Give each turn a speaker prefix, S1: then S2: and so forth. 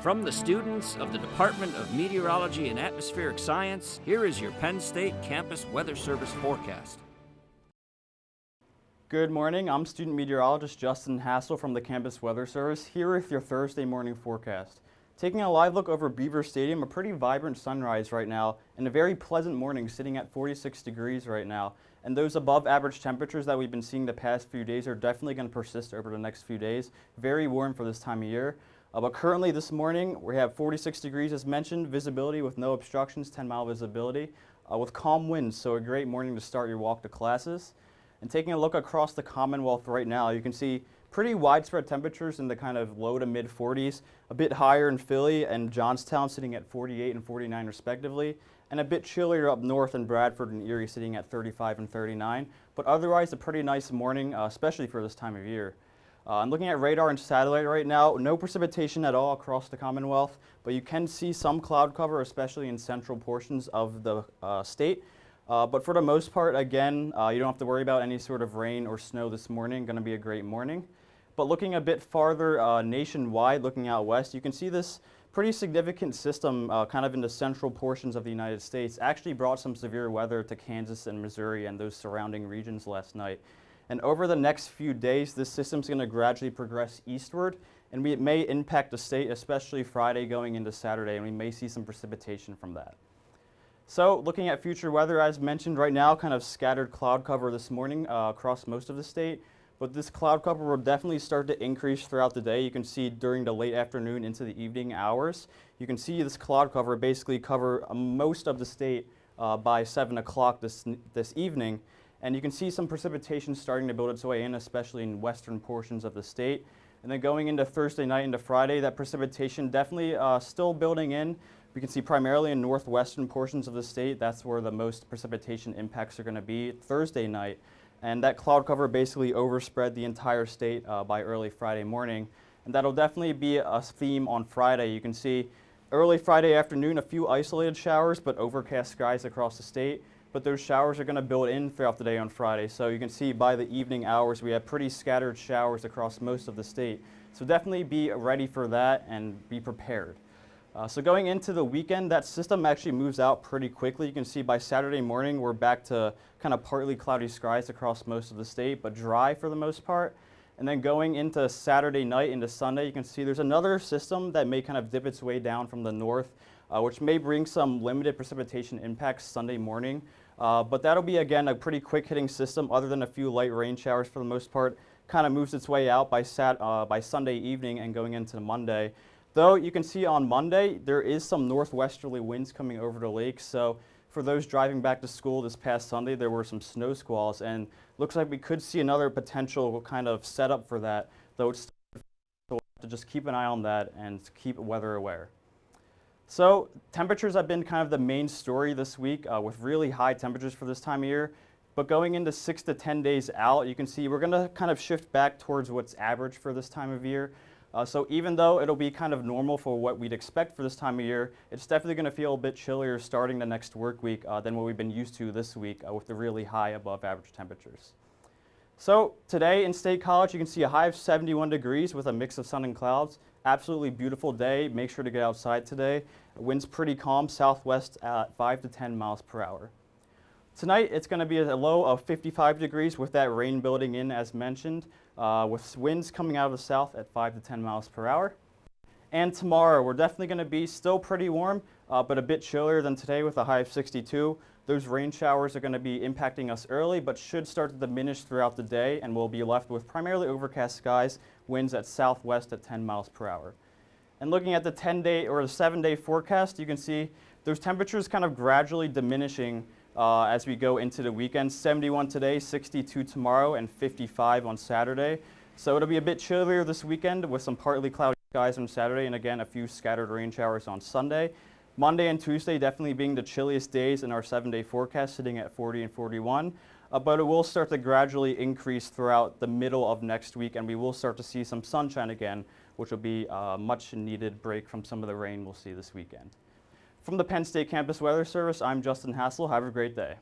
S1: From the students of the Department of Meteorology and Atmospheric Science, here is your Penn State Campus Weather Service forecast.
S2: Good morning, I'm student meteorologist Justin Hassel from the Campus Weather Service, here with your Thursday morning forecast. Taking a live look over Beaver Stadium, a pretty vibrant sunrise right now, and a very pleasant morning sitting at 46 degrees right now. And those above average temperatures that we've been seeing the past few days are definitely going to persist over the next few days. Very warm for this time of year. But currently this morning, we have 46 degrees as mentioned, visibility with no obstructions, 10-mile visibility, with calm winds, so a great morning to start your walk to classes. And taking a look across the Commonwealth right now, you can see pretty widespread temperatures in the kind of low to mid 40s, a bit higher in Philly and Johnstown sitting at 48 and 49 respectively, and a bit chillier up north in Bradford and Erie sitting at 35 and 39, but otherwise a pretty nice morning, especially for this time of year. I'm looking at radar and satellite right now, no precipitation at all across the Commonwealth, but you can see some cloud cover, especially in central portions of the state. But for the most part, again, you don't have to worry about any sort of rain or snow this morning. Going to be a great morning. But looking a bit farther nationwide, looking out west, you can see this pretty significant system kind of in the central portions of the United States actually brought some severe weather to Kansas and Missouri and those surrounding regions last night. And over the next few days, this system's going to gradually progress eastward, and it may impact the state, especially Friday going into Saturday, and we may see some precipitation from that. So looking at future weather, as mentioned right now, kind of scattered cloud cover this morning across most of the state, but this cloud cover will definitely start to increase throughout the day. You can see during the late afternoon into the evening hours. You can see this cloud cover basically cover most of the state by 7 o'clock this evening. And you can see some precipitation starting to build its way in, especially in western portions of the state. And then going into Thursday night into Friday, that precipitation definitely still building in. We can see primarily in northwestern portions of the state. That's where the most precipitation impacts are going to be Thursday night. And that cloud cover basically overspread the entire state by early Friday morning. And that'll definitely be a theme on Friday. You can see early Friday afternoon, a few isolated showers, but overcast skies across the state. But those showers are going to build in throughout the day on Friday. So you can see by the evening hours, we have pretty scattered showers across most of the state. So definitely be ready for that and be prepared. So going into the weekend, that system actually moves out pretty quickly. You can see by Saturday morning, we're back to kind of partly cloudy skies across most of the state, but dry for the most part. And then going into Saturday night into Sunday, you can see there's another system that may kind of dip its way down from the north, which may bring some limited precipitation impacts Sunday morning. But that'll be, again, a pretty quick hitting system other than a few light rain showers for the most part. Kind of moves its way out by Sunday evening and going into Monday. Though you can see on Monday, there is some northwesterly winds coming over the lake. So for those driving back to school this past Sunday, there were some snow squalls. And looks like we could see another potential kind of setup for that. Though it's so to just keep an eye on that and keep weather aware. So temperatures have been kind of the main story this week with really high temperatures for this time of year. But going into 6 to 10 days out, you can see we're going to kind of shift back towards what's average for this time of year. So even though it'll be kind of normal for what we'd expect for this time of year, it's definitely going to feel a bit chillier starting the next work week than what we've been used to this week with the really high above average temperatures. So today in State College, you can see a high of 71 degrees with a mix of sun and clouds. Absolutely beautiful day. Make sure to get outside today. Wind's pretty calm, southwest at 5 to 10 miles per hour. Tonight, it's going to be a low of 55 degrees with that rain building in as mentioned, with winds coming out of the south at 5 to 10 miles per hour. And tomorrow, we're definitely going to be still pretty warm, but a bit chillier than today with a high of 62. Those rain showers are going to be impacting us early, but should start to diminish throughout the day, and we'll be left with primarily overcast skies, winds at southwest at 10 miles per hour. And looking at the 10-day or the 7-day forecast, you can see those temperatures kind of gradually diminishing as we go into the weekend. 71 today, 62 tomorrow, and 55 on Saturday. So it'll be a bit chillier this weekend with some partly cloudy skies on Saturday, and again, a few scattered rain showers on Sunday. Monday and Tuesday definitely being the chilliest days in our 7-day forecast, sitting at 40 and 41. But it will start to gradually increase throughout the middle of next week, and we will start to see some sunshine again, which will be a much needed break from some of the rain we'll see this weekend. From the Penn State Campus Weather Service, I'm Justin Hassel. Have a great day.